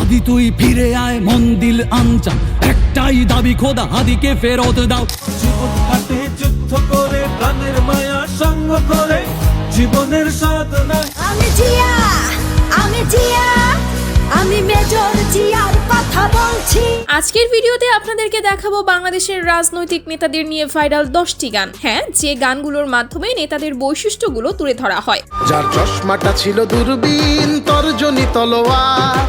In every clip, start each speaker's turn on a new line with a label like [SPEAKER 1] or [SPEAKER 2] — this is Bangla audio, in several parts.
[SPEAKER 1] হাদি তুই ফিরে আয় মন দিল আনচা, একটাই দাবি খোদা হাদিকে ফেরত দাও।
[SPEAKER 2] জীবন কাটে যুদ্ধ করে, প্রাণের মায়া সঙ্গ করে, জীবনের সাধনা।
[SPEAKER 3] আমি জিয়া, আমি জিয়া, আমি মেজর জিয়ার কথা বলছি।
[SPEAKER 4] আজকের ভিডিওতে আপনাদেরকে দেখাবো বাংলাদেশের রাজনৈতিক নেতাদের নিয়ে ভাইরাল 10টি গান। হ্যাঁ, যে গানগুলোর মাধ্যমে নেতাদের বৈশিষ্ট্যগুলো তুলে ধরা হয়।
[SPEAKER 5] যার চশমাটা ছিল দূরবীন, তর্জনী তলোয়ার,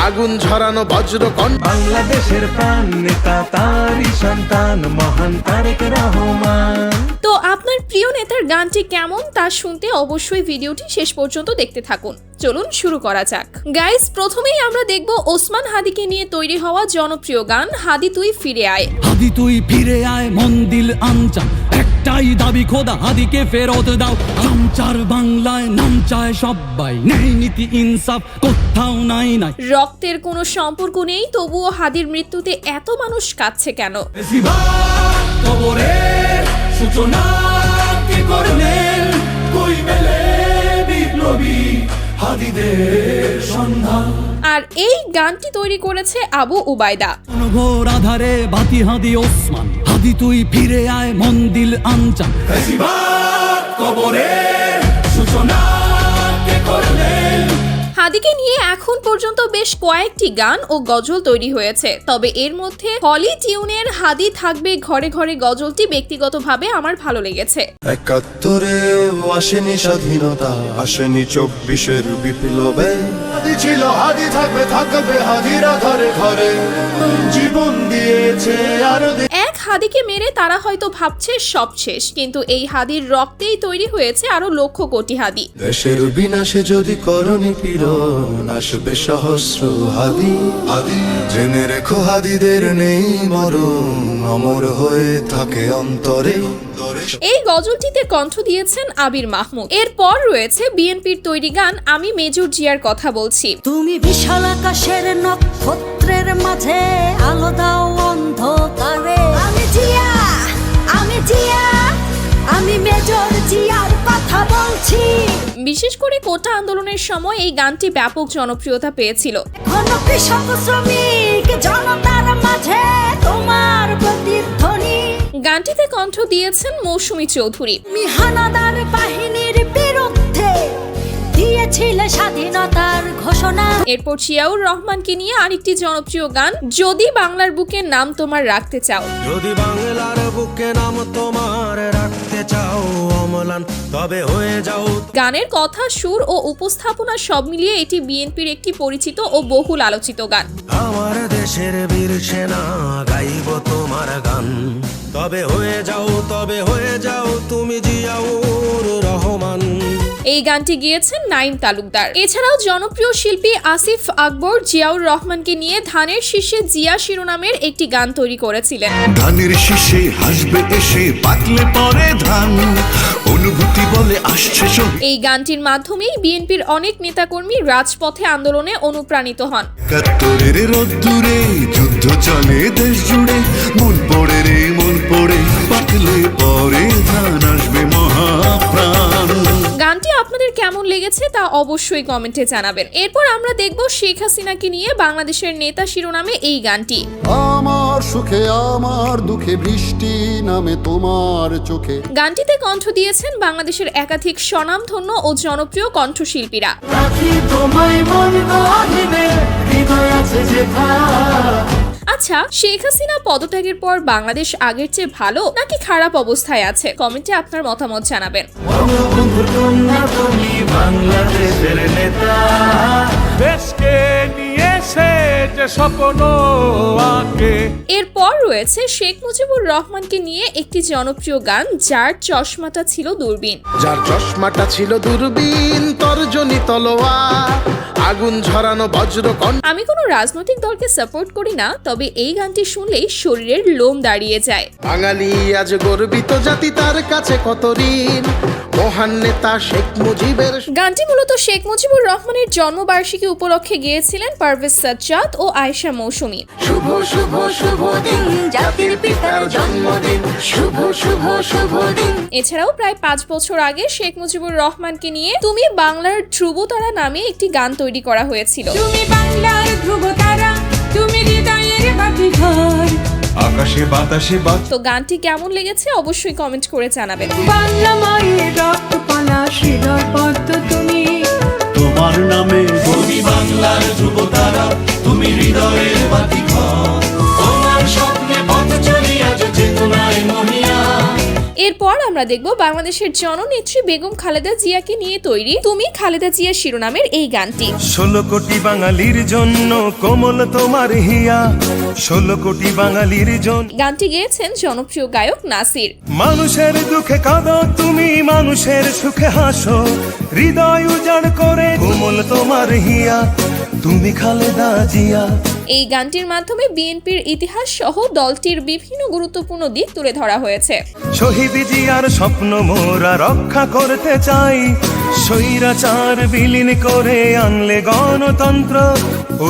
[SPEAKER 5] আগুন ঝরানো বজ্রকণ্ঠ।
[SPEAKER 2] বাংলাদেশের প্রাণ নেতা তারই সন্তান মহান তারেক রহমান।
[SPEAKER 4] তো আপনার প্রিয় নেতার গানটি কেমন তা শুনতে অবশ্যই ভিডিওটি শেষ পর্যন্ত দেখতে থাকুন। চলুন শুরু করা যাক। গাইস, প্রথমেই আমরা দেখব ওসমান হাদিকে নিয়ে তৈরি হওয়া জনপ্রিয় গান হাদি তুই ফিরে আয়।
[SPEAKER 1] হাদি তুই ফিরে আয় মন দিল আনচা, একটাই দাবি খোদা হাদিকে ফেরত দাও। চামচার বাংলায় নাম চায় সবাই, নেই নীতি ইনসাফ কোথাও নাই নাই।
[SPEAKER 4] রক্তের কোনো সম্পর্ক নেই, তবুও হাদির মৃত্যুতে এত মানুষ কাঁদছে কেন?
[SPEAKER 1] বেশিরভাগ কবরের সূচনা কে করলেন, কই মেলে বিপ্লবী হাদিদের সন্ধান।
[SPEAKER 4] আর এই গানটি তৈরি করেছে আবু উবায়দা।
[SPEAKER 1] ঘোর আধারে বাতি হাদি ওসমান, হাদি তুই ফিরে আয় মন দিল আনচা, বেশিরভাগ কবরের সূচনা কে করলেন।
[SPEAKER 4] হাদিকে নিয়ে এখন পর্যন্ত বেশ কয়েকটি গান ও গজল তৈরি হয়েছে, তবে এর মধ্যে হলি টিউনের হাদি থাকবে ঘরে ঘরে গজলটি ব্যক্তিগতভাবে আমার ভালো লেগেছে।
[SPEAKER 6] ৭১-এও আসেনি স্বাধীনতা, আসেনি ২৪-এর বিপ্লবে। হাদি ছিল, হাদি থাকবে, থাকবে হাদিরা ঘরে ঘরে, জীবন দিয়েছে আরো।
[SPEAKER 4] এক হাদিকে মেরে তারা হয়তো ভাবছে সব শেষ, কিন্তু এই হাদির রক্তেই তৈরি হয়েছে আরো লক্ষ কোটি হাদি।
[SPEAKER 6] দেশের বিনাশে যদি করনি পীড়ন, আসবে সহস্র হাদি। হাদি জেনে রেখো, হাদিদের নেই মরণ, অমর হয়ে থাকে অন্তরে।
[SPEAKER 4] এই গজলটিতে কণ্ঠ দিয়েছেন আবির মাহমুদ। এরপর রয়েছে বিএনপির তৈরি গান আমি মেজর জিয়ার কথা বলছি।
[SPEAKER 3] তুমি বিশাল আকাশের নক্ষত্রের মাঝে আলো দাও অন্ধকারে। আমি জিয়া, আমি জিয়া, আমি মেজর জিয়ার কথা বলছি।
[SPEAKER 4] বিশেষ করে কোটা আন্দোলনের সময় এই গানটি ব্যাপক জনপ্রিয়তা পেয়েছিল।
[SPEAKER 3] এখনো কৃষক শ্রমিক জনতার মাঝে তোমার প্রতিধ্বনি।
[SPEAKER 4] গানটিতে কণ্ঠ দিয়েছেন মৌসুমী চৌধুরী।
[SPEAKER 3] তুমি হানাদার বাহিনীর বিরুদ্ধে দিয়েছিলে স্বাধীনতার ঘোষণা।
[SPEAKER 4] এরপর জিয়াউর রহমানকে নিয়ে আরেকটি জনপ্রিয় গান যদি বাংলার বুকে নাম তোমার রাখতে চাও।
[SPEAKER 2] যদি বাংলার বুকে নাম তোমার রাখতে চাও অমলান, তবে হয়ে যাও।
[SPEAKER 4] গানের কথা, সুর ও উপস্থাপনা সব মিলিয়ে এটি বিএনপির একটি পরিচিত ও বহুল আলোচিত গান।
[SPEAKER 2] আমার দেশের বীর সেনা গাইব তোমার গান, তবে হয়ে যাও, তবে হয়ে যাও তুমি জিয়াউর রহমান।
[SPEAKER 4] এই গানটি গিয়েছেন নাইম তালুকদার। এছাড়াও জনপ্রিয় শিল্পী আসিফ আকবর জিয়াউর রহমানকে নিয়ে ধানের শীর্ষে জিয়া শিরোনামের একটি গান তৈরি করেছিলেন।
[SPEAKER 7] ধানের শীষে হাসবে এসে পাকলে পরে ধান, অনুভূতি বলে আসছে।
[SPEAKER 4] এই গানটির মাধ্যমেই বিএনপির অনেক নেতাকর্মী রাজপথে আন্দোলনে অনুপ্রাণিত হন।
[SPEAKER 7] ৭১-এর রোদ্দুরে যুদ্ধ চলে দেশ জুড়ে, মন পড়ে রে মন পড়ে, পাকলে পরে ধান আসবে মহাপ্রাণ।
[SPEAKER 4] গানটি আপনাদের কেমন লেগেছে তা অবশ্যই কমেন্টে জানাবেন। এরপর আমরা দেখব শেখ হাসিনাকে নিয়ে বাংলাদেশের নেতা শিরোনামে এই গানটি।
[SPEAKER 8] আমার সুখে আমার দুঃখে বৃষ্টি নামে তোমার চোখে।
[SPEAKER 4] গানটিতে কণ্ঠ দিয়েছেন বাংলাদেশের একাধিক স্বনামধন্য ও জনপ্রিয় কণ্ঠশিল্পীরা। আচ্ছা, শেখ হাসিনা পদত্যাগের পর বাংলাদেশ আগের চেয়ে ভালো নাকি খারাপ অবস্থায় আছে? কমেন্টে আপনার মতামত জানাবেন।
[SPEAKER 2] বাংলাদেশের নেতা দেশকে নিয়ে সে যে স্বপ্ন আঁকে।
[SPEAKER 4] এরপর রয়েছে শেখ মুজিবুর রহমানকে নিয়ে একটি জনপ্রিয় গান যার চশমাটা ছিল দূরবীন।
[SPEAKER 5] যার চশমাটা ছিল দূরবীন, তর্জনী তলোয়ার, আগুন ঝরানো বজ্রকণ্ঠ।
[SPEAKER 4] আমি কোনো রাজনৈতিক দলকে সাপোর্ট করি না, তবে এই গানটি শুনলেই শরীরের লোম দাঁড়িয়ে যায়।
[SPEAKER 5] বাঙালি আজ গর্বিত জাতি, তার কাছে কত ঋণ, মহান নেতা শেখ মুজিবের।
[SPEAKER 4] গানটি মূলত শেখ মুজিবুর রহমানের জন্মবার্ষিকী উপলক্ষে গেয়েছিলেন পারভেজ সাজ্জাদ ও আয়েশা মৌসুমী।
[SPEAKER 3] শুভ শুভ শুভ দিন, জাতির পিতার জন্মদিন, শুভ শুভ শুভ দিন।
[SPEAKER 4] এছাড়াও প্রায় 5 বছর আগে শেখ মুজিবুর রহমানকে নিয়ে তুমি বাংলার ধ্রুবতারা নামে একটি গান তৈরি করা হয়েছিল।
[SPEAKER 3] তুমি বাংলার ধ্রুবতারা
[SPEAKER 9] আকাশে বাতাসে
[SPEAKER 4] তো গানটি কেমন লেগেছে অবশ্যই কমেন্ট করে জানাবেন।
[SPEAKER 10] বাংলা মায়ের রক্তকণা হৃদয় পদ্ম তুমি,
[SPEAKER 7] তোমার নামে কবি বাংলার ধ্রুব তারা, তুমি হৃদয়ের বাতিঘর, তোমার স্বপ্নে পথ চলি আজ চেতনায় মহিয়া।
[SPEAKER 4] এরপর আমরা দেখব বাংলাদেশের জননেত্রী বেগম খালেদা জিয়াকে নিয়ে তৈরি তুমি খালেদা জিয়া শিরোনামের এই গানটি।
[SPEAKER 2] 16 কোটি বাঙালির জন্য কোমল তোমার হিয়া, 16 কোটি বাঙালির জন্য।
[SPEAKER 4] গানটি গেয়েছেন জনপ্রিয় গায়ক নাসির।
[SPEAKER 2] মানুষের দুঃখে কাঁদো তুমি, মানুষের সুখে হাসো, হৃদয় উজাড় করে কোমল তোমার হিয়া, তুমি খালেদা জিয়া।
[SPEAKER 4] এই গানটির মাধ্যমে বিএনপির ইতিহাস সহ দলটির বিভিন্ন গুরুত্বপূর্ণ দিক তুলে ধরা হয়েছে।
[SPEAKER 2] শহীদ জিয়ার স্বপ্ন মোরা রক্ষা করতে চাই, স্বৈরাচার বিলীন করে আনলে গণতন্ত্র,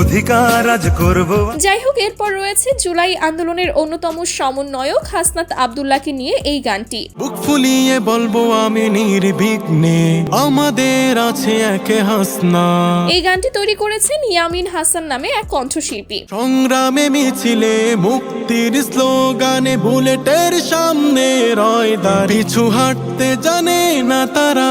[SPEAKER 2] অধিকার আজ করব।
[SPEAKER 4] যাই হোক, এরপর রয়েছে জুলাই আন্দোলনের অন্যতম সমন্বয়ক হাসনাত আব্দুল্লাহকে নিয়ে এই গানটি।
[SPEAKER 1] বুক ফুলিয়ে বলবো আমি নির্বিঘ্নে, আমাদের আছে একে হাসনা।
[SPEAKER 4] এই গানটি তৈরি করেছেন ইয়ামিন হাসান নামে এক কণ্ঠশিল্পী।
[SPEAKER 1] সংগ্রামে মিছিলে মুক্তির স্লোগানে বুলেটের সামনে রয় দাঁড়, পিছু হাঁটতে জানে না তারা,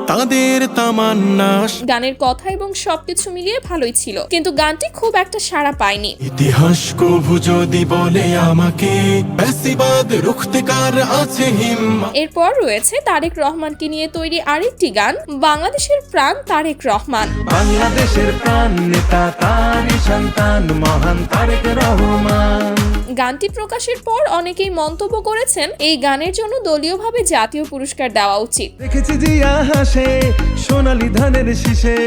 [SPEAKER 1] তাদের তামান্না।
[SPEAKER 4] গানের কথা এবং সবকিছু মিলিয়ে ভালোই ছিল, কিন্তু গানটি খুব একটা সাড়া পায়নি।
[SPEAKER 1] ইতিহাস কভু যদি বলে আমাকে, ফ্যাসিবাদ রুখতে কার আছে হিম্মত।
[SPEAKER 4] এরপর রয়েছে তারেক রহমানকে নিয়ে তৈরি আরেকটি গান, বাংলাদেশের প্রাণ তারেক রহমান।
[SPEAKER 2] বাংলাদেশের প্রাণ নেতা তারই সন্তান মহান তারেক রহমান।
[SPEAKER 4] গানটি প্রকাশের পর অনেকেই মন্তব্য করেছেন এই গানের জন্য দলীয়ভাবে জাতীয় পুরস্কার দেওয়া উচিত।
[SPEAKER 2] দেখেছি জিয়া হাসে সোনালী ধানের শীষে,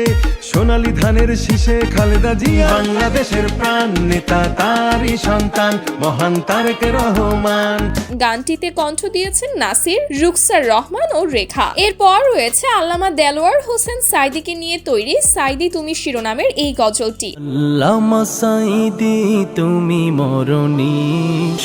[SPEAKER 2] সোনালী ধানের শীষে খালেদা জিয়া, বাংলাদেশের প্রাণ নেতা তারই সন্তান মহান তারেক রহমান।
[SPEAKER 4] গানটিতে কণ্ঠ দিয়েছেন নাসির, রুকসার রহমান ও রেখা। এরপর রয়েছে আল্লামা দেলোয়ার হোসেন সাইদিকে নিয়ে তৈরি সাইদি তুমি শিরোনামের এই গজলটি।
[SPEAKER 1] আল্লামা সাইদি তুমি মরণী,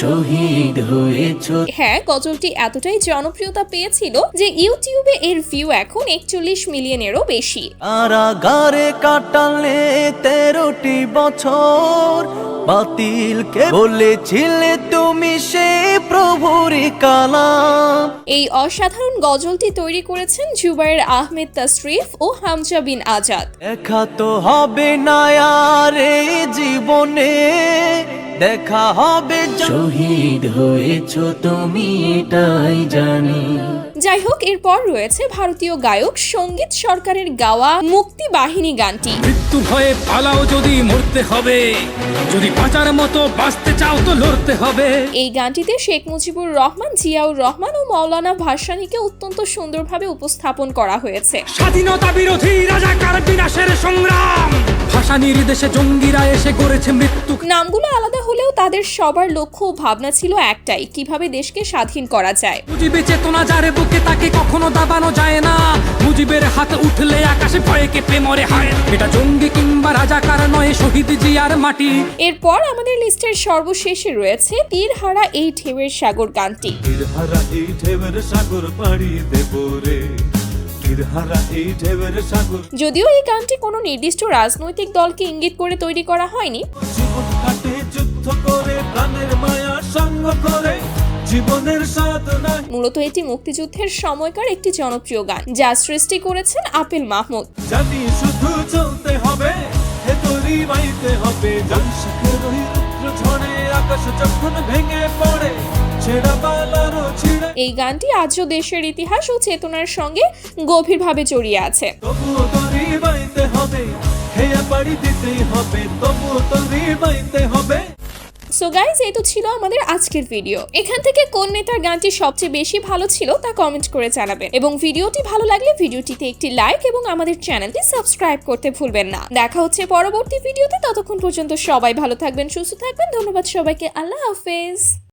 [SPEAKER 1] শহীদ হয়েছো।
[SPEAKER 4] হ্যাঁ, গজলটি এতটাই জনপ্রিয়তা পেয়েছিল যে ইউটিউবে এর ভিউ এখন 41 মিলিয়নেরও বেশি।
[SPEAKER 1] কারাগারে কাটালে 13টি বছর, বাতিলকে বলেছিলে তুমি সে প্রভুরই কালাম।
[SPEAKER 4] এই অসাধারণ গজলটি তৈরি করেছেন জুবায়ের আহমেদ তাশরিফ ও হামজা বিন আজাদ।
[SPEAKER 1] দেখা তো হবে না আর এই জীবনে, দেখা হবে শহীদ হয়েছো তুমি এটাই জানি।
[SPEAKER 4] যাই হোক, এরপর রয়েছে ভারতীয় গায়ক সঙ্গীত সরকারের গাওয়া মুক্তি বাহিনী গানটি।
[SPEAKER 1] মৃত্যু ভয়ে পালাও যদি মরতে হবে, যদি বাঁচার মতো বাঁচতে চাও তো লড়তে হবে।
[SPEAKER 4] এই গানটিতে শেখ মুজিবুর রহমান, জিয়াউর রহমান ও মাওলানা ভাসানীকে অত্যন্ত সুন্দরভাবে উপস্থাপন করা হয়েছে।
[SPEAKER 1] স্বাধীনতা বিরোধী রাজাকার বিনাশের সংগ্রাম, ভাসানীর দেশে জঙ্গিরা এসে করেছে মৃত্যু।
[SPEAKER 4] নামগুলো আলাদা হলেও তাদের সবার লক্ষ্য ও ভাবনা ছিল একটাই, কিভাবে দেশকে স্বাধীন করা যায়।
[SPEAKER 1] মুজিবের চেতনা যারে বুকে তাকে কখনো দাবানো যায় না, মুজিবের হাতে উঠলে আকাশে ভয়ে কেঁপে মরে হয়। এটা জঙ্গি কিংবা রাজাকার নয়, শহীদ জিয়ার মাটি।
[SPEAKER 4] এরপর আমাদের লিস্টের সর্বশেষে রয়েছে তীরহারা এই ঢেউয়ের সাগর গানটি।
[SPEAKER 9] তীরহারা এই ঢেউয়ের সাগর পাড়ি দেব রে, তীরহারা এই ঢেউয়ের সাগর।
[SPEAKER 4] যদিও এই গানটি কোনো নির্দিষ্ট রাজনৈতিক দলকে ইঙ্গিত করে তৈরি করা হয়নি,
[SPEAKER 9] জীবন কাটে যুদ্ধ করে, প্রাণের মায়া সঙ্গ করে, জীবনের সাধনা।
[SPEAKER 4] মূলত এটি মুক্তিযুদ্ধের সময়কার একটি জনপ্রিয় গান, যা সৃষ্টি করেছেন আপেল মাহমুদ।
[SPEAKER 9] জানি শুধু চলতে হবে, হে তরি বাইতে হবে, জনশিখের ওই রুদ্র ঝড়ে আকাশ যখন ভেঙে পড়ে, ছেঁড়া পালারও ছিঁড়ে।
[SPEAKER 4] এই গানটি আজও দেশের ইতিহাস ও চেতনার সঙ্গে গভীরভাবে জড়িয়ে আছে।
[SPEAKER 9] তবুও তরি বাইতে হবে, হে পাড়ি দিতে হবে, তবুও তরি বাইতে হবে।
[SPEAKER 4] সো গাইজ, এই তো ছিল আমাদের আজকের ভিডিও। এখান থেকে কোন নেতার গানটি সবচেয়ে বেশি ভালো ছিল তা কমেন্ট করে জানাবেন, এবং ভিডিওটি ভালো লাগলে ভিডিওটিতে একটি লাইক এবং আমাদের চ্যানেলটি সাবস্ক্রাইব করতে ভুলবেন না। দেখা হচ্ছে পরবর্তী ভিডিওতে, ততক্ষণ পর্যন্ত সবাই ভালো থাকবেন, সুস্থ থাকবেন। ধন্যবাদ সবাইকে, আল্লাহ হাফেজ।